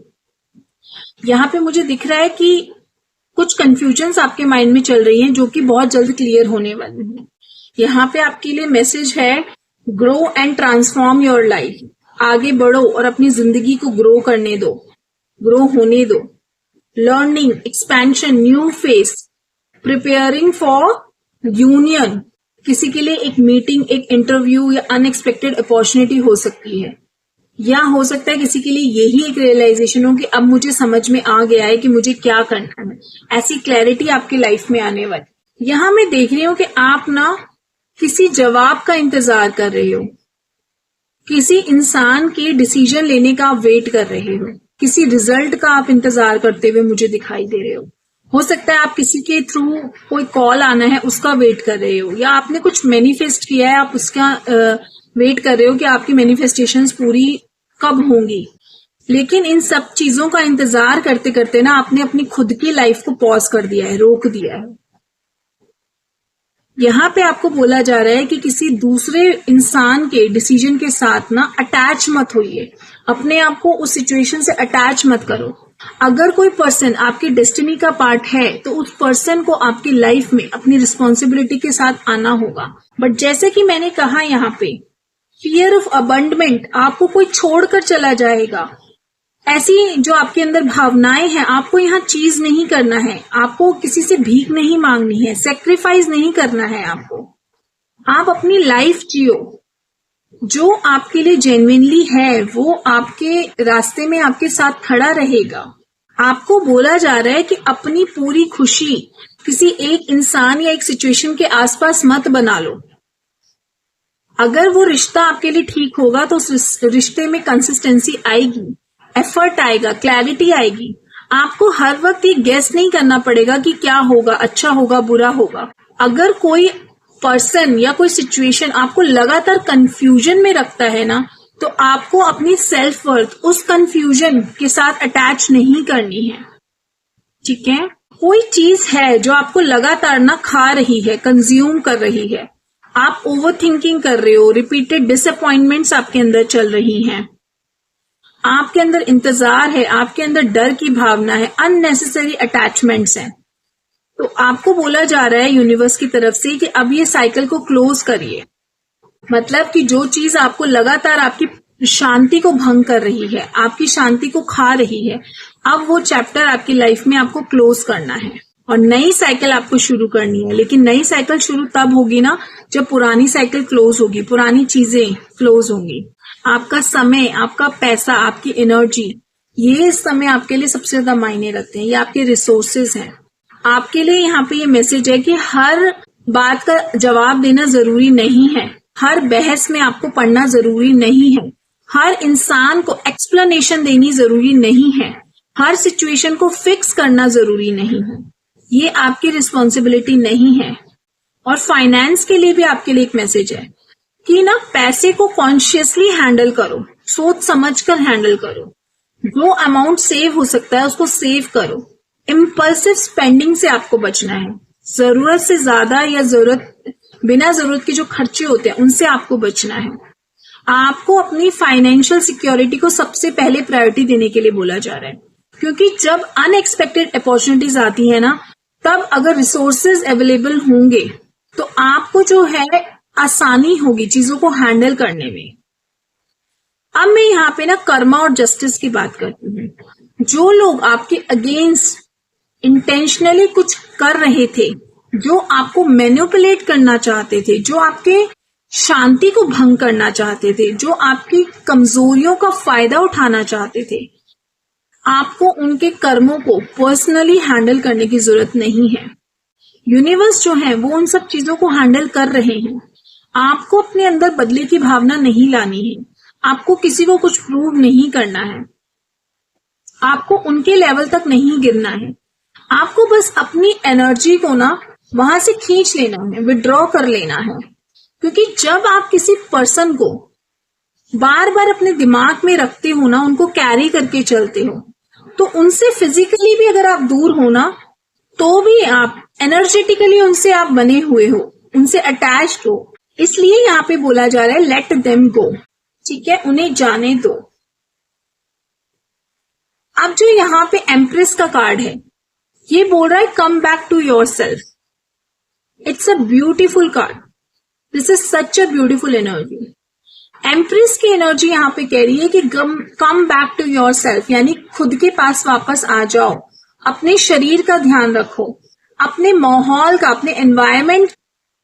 यहाँ पे मुझे दिख रहा है कि कुछ कंफ्यूजन्स आपके माइंड में चल रही हैं जो कि बहुत जल्द क्लियर होने वाली हैं। यहाँ पे आपके लिए मैसेज है, grow and transform your life. आगे बढ़ो और अपनी जिंदगी को ग्रो करने दो, ग्रो होने दो। Learning, expansion, new face, preparing for union. किसी के लिए एक मीटिंग, एक इंटरव्यू या अनएक्सपेक्टेड अपॉर्चुनिटी हो सकती है, या हो सकता है किसी के लिए यही एक रियलाइजेशन हो कि अब मुझे समझ में आ गया है कि मुझे क्या करना है। ऐसी क्लैरिटी आपकी लाइफ में आने वाली। यहाँ मैं देख रही हूँ कि आप ना किसी जवाब का इंतजार कर रहे हो, किसी इंसान के डिसीजन लेने का आप वेट कर रहे हो, किसी रिजल्ट का आप इंतजार करते हुए मुझे दिखाई दे रहे हो सकता है आप किसी के थ्रू कोई कॉल आना है उसका वेट कर रहे हो, या आपने कुछ मैनिफेस्ट किया है, आप उसका वेट कर रहे हो कि आपकी मैनिफेस्टेशंस पूरी कब होंगी। लेकिन इन सब चीजों का इंतजार करते करते ना आपने अपनी खुद की लाइफ को पॉज कर दिया है, रोक दिया है। यहाँ पे आपको बोला जा रहा है कि किसी दूसरे इंसान के डिसीजन के साथ ना अटैच मत होइए, अपने आप को उस सिचुएशन से अटैच मत करो। अगर कोई पर्सन आपकी डेस्टिनी का पार्ट है तो उस पर्सन को आपकी लाइफ में अपनी रिस्पॉन्सिबिलिटी के साथ आना होगा। बट जैसे कि मैंने कहा यहाँ पे, फियर ऑफ अबंडमेंट, आपको कोई छोड़कर चला जाएगा। ऐसी जो आपके अंदर भावनाएं हैं, आपको यहाँ चीज नहीं करना है, आपको किसी से भीख नहीं मांगनी है, सेक्रीफाइस नहीं करना है आपको। आप अपनी लाइफ जियो, जो आपके लिए जेन्युइनली है वो आपके रास्ते में आपके साथ खड़ा रहेगा। आपको बोला जा रहा है कि अपनी पूरी खुशी किसी एक इंसान या एक सिचुएशन के आसपास मत बना लो। अगर वो रिश्ता आपके लिए ठीक होगा तो उस रिश्ते में कंसिस्टेंसी आएगी, एफर्ट आएगा, क्लैरिटी आएगी। आपको हर वक्त ये गेस नहीं करना पड़ेगा कि क्या होगा, अच्छा होगा, बुरा होगा। अगर कोई पर्सन या कोई सिचुएशन आपको लगातार कंफ्यूजन में रखता है ना, तो आपको अपनी सेल्फ वर्थ उस कंफ्यूजन के साथ अटैच नहीं करनी है। ठीक है, कोई चीज है जो आपको लगातार ना खा रही है, कंज्यूम कर रही है, आप ओवर थिंकिंग कर रहे हो, रिपीटेड डिसअपॉइंटमेंट्स आपके अंदर चल रही हैं, आपके अंदर इंतजार है, आपके अंदर डर की भावना है, अननेसेसरी अटैचमेंट्स हैं, तो आपको बोला जा रहा है यूनिवर्स की तरफ से कि अब ये साइकिल को क्लोज करिए। मतलब कि जो चीज आपको लगातार आपकी शांति को भंग कर रही है, आपकी शांति को खा रही है, अब वो चैप्टर आपकी लाइफ में आपको क्लोज करना है। और नई साइकिल आपको शुरू करनी है। लेकिन नई साइकिल शुरू तब होगी ना जब पुरानी साइकिल क्लोज होगी, पुरानी चीजें क्लोज होंगी। आपका समय, आपका पैसा, आपकी एनर्जी, ये इस समय आपके लिए सबसे ज्यादा मायने रखते हैं। ये आपके रिसोर्सेज हैं। आपके लिए यहाँ पे ये मैसेज है कि हर बात का जवाब देना जरूरी नहीं है, हर बहस में आपको पढ़ना जरूरी नहीं है, हर इंसान को एक्सप्लेनेशन देनी जरूरी नहीं है, हर सिचुएशन को फिक्स करना जरूरी नहीं है। ये आपकी रिस्पॉन्सिबिलिटी नहीं है। और फाइनेंस के लिए भी आपके लिए एक मैसेज है कि ना पैसे को कॉन्शियसली हैंडल करो, सोच समझकर हैंडल करो। जो अमाउंट सेव हो सकता है उसको सेव करो। इम्पल्सिव स्पेंडिंग से आपको बचना है। जरूरत से ज्यादा या बिना जरूरत के जो खर्चे होते हैं उनसे आपको बचना है। आपको अपनी फाइनेंशियल सिक्योरिटी को सबसे पहले प्रायोरिटी देने के लिए बोला जा रहा है, क्योंकि जब अनएक्सपेक्टेड अपॉर्चुनिटीज आती है ना, तब अगर रिसोर्सेज अवेलेबल होंगे तो आपको जो है आसानी होगी चीजों को हैंडल करने में। अब मैं यहाँ पे ना कर्मा और जस्टिस की बात करती हूँ। जो लोग आपके अगेंस्ट इंटेंशनली कुछ कर रहे थे, जो आपको मैनिपुलेट करना चाहते थे, जो आपके शांति को भंग करना चाहते थे, जो आपकी कमजोरियों का फायदा उठाना चाहते थे, आपको उनके कर्मों को पर्सनली हैंडल करने की जरूरत नहीं है। यूनिवर्स जो है वो उन सब चीजों को हैंडल कर रहे हैं। आपको अपने अंदर बदले की भावना नहीं लानी है। आपको किसी को कुछ प्रूव नहीं करना है। आपको उनके लेवल तक नहीं गिरना है। आपको बस अपनी एनर्जी को ना वहां से खींच लेना है, विड्रॉ कर लेना है। क्योंकि जब आप किसी पर्सन को बार बार अपने दिमाग में रखते हो ना, उनको कैरी करके चलते हो, तो उनसे फिजिकली भी अगर आप दूर हो ना, तो भी आप एनर्जेटिकली उनसे आप बने हुए हो, उनसे अटैच्ड हो। इसलिए यहाँ पे बोला जा रहा है लेट देम गो। ठीक है, उन्हें जाने दो। अब जो यहाँ पे एम्प्रेस का कार्ड है, ये बोल रहा है come back to yourself. It's a beautiful card. This is such a beautiful energy. Empress की एनर्जी यहाँ पे कह रही है कि come back to yourself, यानी खुद के पास वापस आ जाओ। अपने शरीर का ध्यान रखो, अपने माहौल का, अपने एनवायरमेंट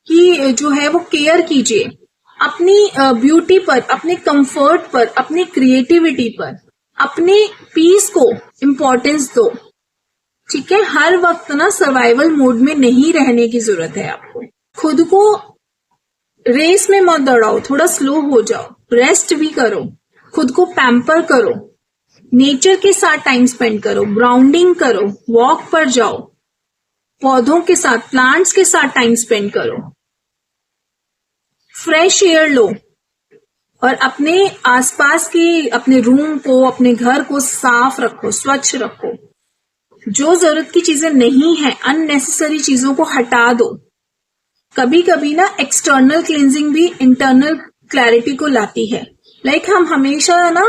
की जो है वो केयर कीजिए। अपनी ब्यूटी पर, अपने कंफर्ट पर, अपनी क्रिएटिविटी पर, अपने पीस को इम्पोर्टेंस दो। ठीक है, हर वक्त ना सर्वाइवल मोड में नहीं रहने की जरूरत है आपको। खुद को रेस में मत दौड़ाओ, थोड़ा स्लो हो जाओ, रेस्ट भी करो, खुद को पैम्पर करो, नेचर के साथ टाइम स्पेंड करो, ग्राउंडिंग करो, वॉक पर जाओ, पौधों के साथ, प्लांट्स के साथ टाइम स्पेंड करो, फ्रेश एयर लो और अपने आसपास की, अपने रूम को, अपने घर को साफ रखो, स्वच्छ रखो। जो जरूरत की चीजें नहीं है, अननेसेसरी चीजों को हटा दो। कभी कभी ना एक्सटर्नल क्लींजिंग भी इंटरनल क्लैरिटी को लाती है। लाइक हम हमेशा ना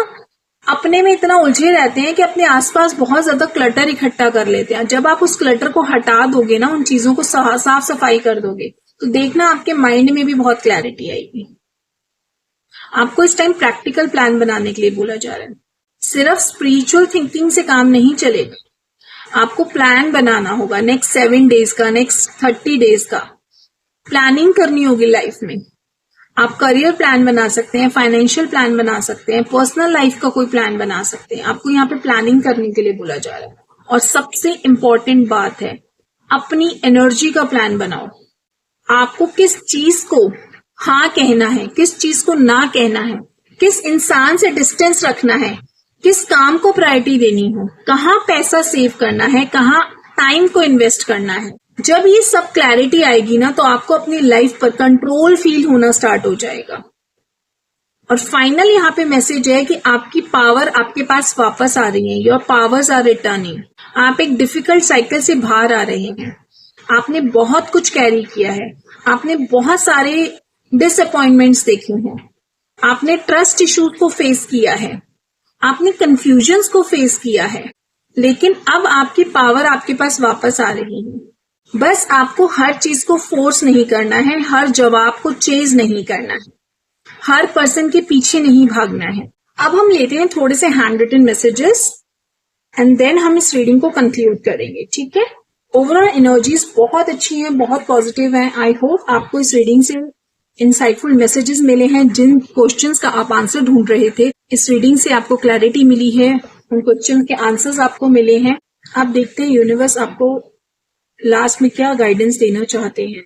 अपने में इतना उलझे रहते हैं कि अपने आसपास बहुत ज्यादा क्लटर इकट्ठा कर लेते हैं। जब आप उस क्लटर को हटा दोगे ना, उन चीजों को साफ सफाई कर दोगे, तो देखना आपके माइंड में भी बहुत क्लैरिटी आएगी। आपको इस टाइम प्रैक्टिकल प्लान बनाने के लिए बोला जा रहा है। सिर्फ स्पिरिचुअल थिंकिंग से काम नहीं चलेगा। आपको प्लान बनाना होगा, नेक्स्ट 7 डेज का, नेक्स्ट 30 डेज का प्लानिंग करनी होगी लाइफ में। आप करियर प्लान बना सकते हैं, फाइनेंशियल प्लान बना सकते हैं, पर्सनल लाइफ का कोई प्लान बना सकते हैं। आपको यहाँ पे प्लानिंग करने के लिए बोला जा रहा है। और सबसे इम्पोर्टेंट बात है, अपनी एनर्जी का प्लान बनाओ। आपको किस चीज को हाँ कहना है, किस चीज को ना कहना है, किस इंसान से डिस्टेंस रखना है, किस काम को प्रायोरिटी देनी हो, कहाँ पैसा सेव करना है, कहाँ टाइम को इन्वेस्ट करना है। जब ये सब क्लैरिटी आएगी ना, तो आपको अपनी लाइफ पर कंट्रोल फील होना स्टार्ट हो जाएगा। और फाइनल यहाँ पे मैसेज है कि आपकी पावर आपके पास वापस आ रही है। Your powers are returning. आप एक डिफिकल्ट साइकिल से बाहर आ रहे हैं। आपने बहुत कुछ कैरी किया है, आपने बहुत सारे डिसअपॉइंटमेंट्स देखे हैं, आपने ट्रस्ट इश्यूज को फेस किया है, आपने कंफ्यूजन्स को फेस किया है, लेकिन अब आपकी पावर आपके पास वापस आ रही है। बस आपको हर चीज को फोर्स नहीं करना है, हर जवाब को चेज नहीं करना है, हर पर्सन के पीछे नहीं भागना है। अब हम लेते हैं थोड़े से handwritten messages and then हम इस रीडिंग को कंक्लूड करेंगे। ठीक है, ओवरऑल एनर्जीज बहुत अच्छी हैं, बहुत पॉजिटिव हैं। आई होप आपको इस रीडिंग से इंसाइटफुल मैसेजेस मिले हैं। जिन क्वेश्चंस का आप आंसर ढूंढ रहे थे, इस रीडिंग से आपको क्लैरिटी मिली है, उन क्वेश्चन के आंसर्स आपको मिले हैं। आप देखते हैं यूनिवर्स आपको लास्ट में क्या गाइडेंस देना चाहते हैं।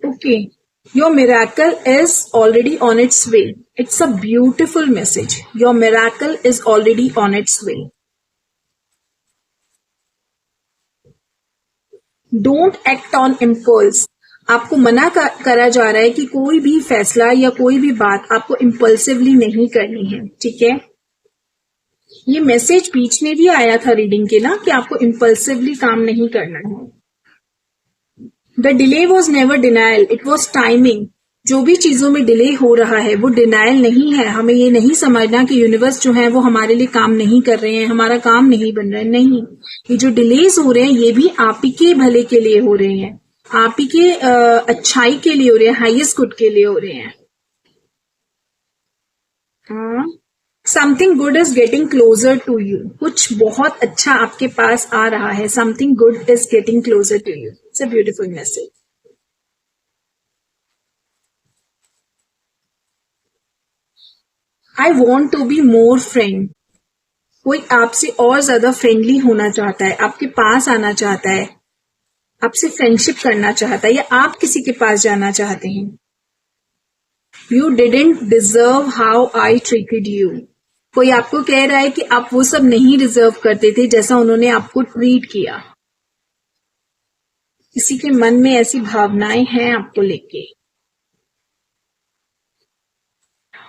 Okay, your miracle is already on its way. It's a beautiful message. Your miracle is already on its way. Don't act on impulse. आपको मना करा जा रहा है कि कोई भी फैसला या कोई भी बात आपको इम्पल्सिवली नहीं करनी है, ठीक है। ये मैसेज बीच में भी आया था रीडिंग के ना कि आपको इम्पल्सिवली काम नहीं करना है। The delay was never denial, it was timing. जो भी चीजों में डिले हो रहा है वो डिनायल नहीं है। हमें ये नहीं समझना कि यूनिवर्स जो है वो हमारे लिए काम नहीं कर रहे हैं, हमारा काम नहीं बन रहा है, नहीं। ये जो डिलेज हो रहे हैं ये भी आप ही के भले के लिए हो रहे हैं, आप ही के अच्छाई के लिए हो रहे हैं, हाईएस्ट गुड के लिए हो रहे हैं। Something good is getting closer to you. कुछ बहुत अच्छा आपके पास आ रहा है। Something good is getting closer to you. It's a beautiful message. I want to be more friend. कोई आपसे और ज्यादा फ्रेंडली होना चाहता है, आपके पास आना चाहता है, आपसे फ्रेंडशिप करना चाहता है, या आप किसी के पास जाना चाहते हैं। You didn't deserve how I treated you. कोई आपको कह रहा है कि आप वो सब नहीं डिजर्व करते थे जैसा उन्होंने आपको ट्रीट किया। किसी के मन में ऐसी भावनाएं हैं आपको लेके।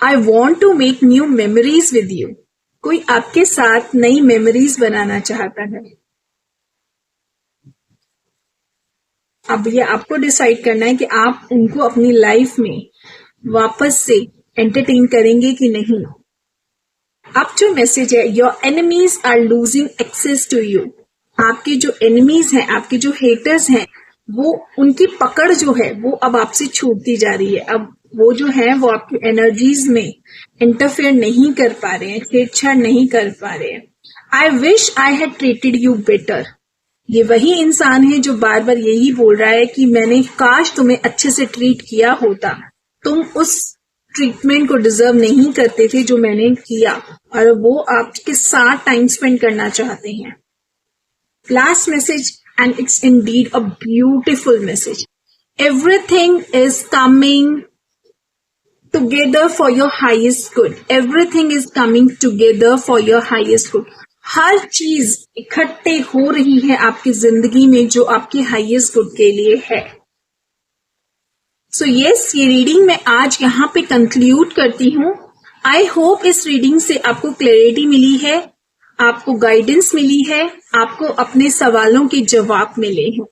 I want to make new memories with you. कोई आपके साथ नई मेमोरीज बनाना चाहता है। अब ये आपको डिसाइड करना है कि आप उनको अपनी लाइफ में वापस से एंटरटेन करेंगे कि नहीं। अब जो मैसेज है, your enemies are losing access to you. आपके जो एनिमीज हैं, आपके जो हेटर्स हैं, वो उनकी पकड़ जो है वो अब आपसे छूटती जा रही है। अब वो जो है वो आपकी एनर्जीज में इंटरफेयर नहीं कर पा रहे हैं, छेड़छाड़ नहीं कर पा रहे हैं। I wish I had treated you better. ये वही इंसान है जो बार बार यही बोल रहा है कि मैंने काश तुम्हें अच्छे से ट्रीट किया होता, तुम उस ट्रीटमेंट को डिजर्व नहीं करते थे जो मैंने किया, और वो आपके साथ टाइम स्पेंड करना चाहते हैं। Last message, and it's indeed a beautiful message. Everything is coming together for your highest good. Everything is coming together for your highest good. हर चीज इकट्ठे हो रही है आपकी जिंदगी में जो आपके हाईएस्ट गुड के लिए है। सो यस, ये रीडिंग मैं आज यहाँ पे कंक्लूड करती हूँ। आई होप इस रीडिंग से आपको क्लैरिटी मिली है, आपको गाइडेंस मिली है, आपको अपने सवालों के जवाब मिले हैं।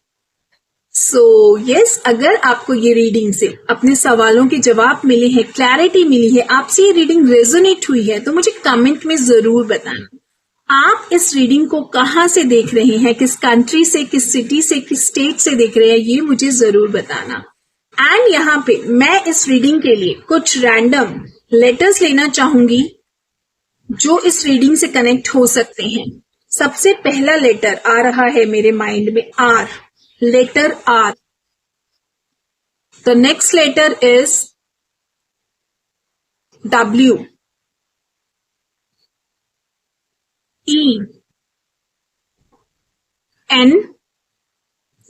सो यस, अगर आपको ये रीडिंग से अपने सवालों के जवाब मिले हैं, क्लैरिटी मिली है, आपसे ये रीडिंग रेजोनेट हुई है, तो मुझे कमेंट में जरूर बताना। आप इस रीडिंग को कहाँ से देख रहे हैं, किस कंट्री से, किस सिटी से, किस स्टेट से देख रहे हैं, ये मुझे जरूर बताना। एंड यहाँ पे मैं इस रीडिंग के लिए कुछ रैंडम लेटर्स लेना चाहूंगी जो इस रीडिंग से कनेक्ट हो सकते हैं। सबसे पहला लेटर आ रहा है मेरे माइंड में, R, letter R. The next letter is W, E, N,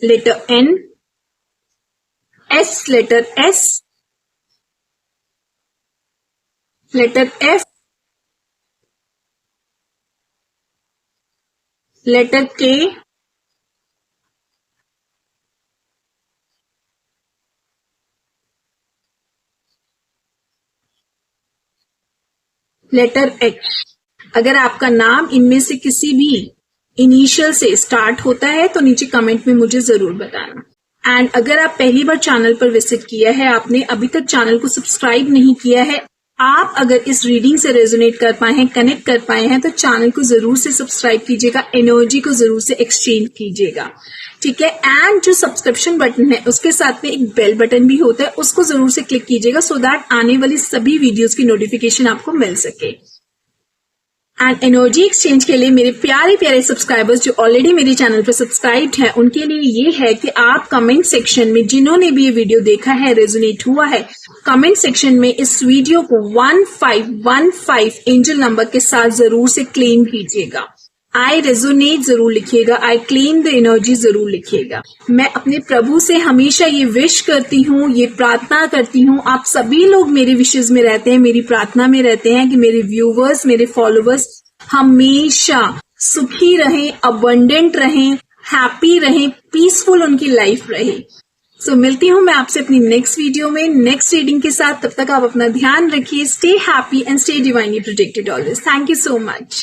letter N, S, letter S, letter F, letter K, letter H. अगर आपका नाम इनमें से किसी भी इनिशियल से स्टार्ट होता है तो नीचे कमेंट में मुझे जरूर बताना। एंड अगर आप पहली बार चैनल पर विजिट किया है, आपने अभी तक चैनल को सब्सक्राइब नहीं किया है, आप अगर इस रीडिंग से रेजोनेट कर पाए हैं, कनेक्ट कर पाए हैं, तो चैनल को जरूर से सब्सक्राइब कीजिएगा, एनर्जी को जरूर से एक्सचेंज कीजिएगा, ठीक है। एंड जो सब्सक्रिप्शन बटन है उसके साथ में एक बेल बटन भी होता है, उसको जरूर से क्लिक कीजिएगा सो दैट आने वाली सभी वीडियोस की नोटिफिकेशन आपको मिल सके। एंड एनर्जी एक्सचेंज के लिए मेरे प्यारे प्यारे सब्सक्राइबर्स जो ऑलरेडी मेरे चैनल पर सब्सक्राइब्ड हैं, उनके लिए ये है कि आप कमेंट सेक्शन में, जिन्होंने भी ये वीडियो देखा है, रेजोनेट हुआ है, कमेंट सेक्शन में इस वीडियो को 1515 एंजल नंबर के साथ जरूर से क्लेम कीजिएगा। आई रेजोनेट जरूर लिखिएगा, आई क्लेम द एनर्जी जरूर लिखिएगा। मैं अपने प्रभु से हमेशा ये विश करती हूँ, ये प्रार्थना करती हूँ, आप सभी लोग मेरे विशेष में रहते हैं, मेरी प्रार्थना में रहते हैं कि मेरे व्यूवर्स, मेरे फॉलोवर्स हमेशा सुखी रहें, अबंडेंट रहें, हैप्पी रहें, पीसफुल उनकी लाइफ रहे। सो मिलती हूँ मैं आपसे अपनी नेक्स्ट वीडियो में, नेक्स्ट रीडिंग के साथ। तब तक आप अपना ध्यान रखिए, stay happy and stay divinely protected always. Thank you so much.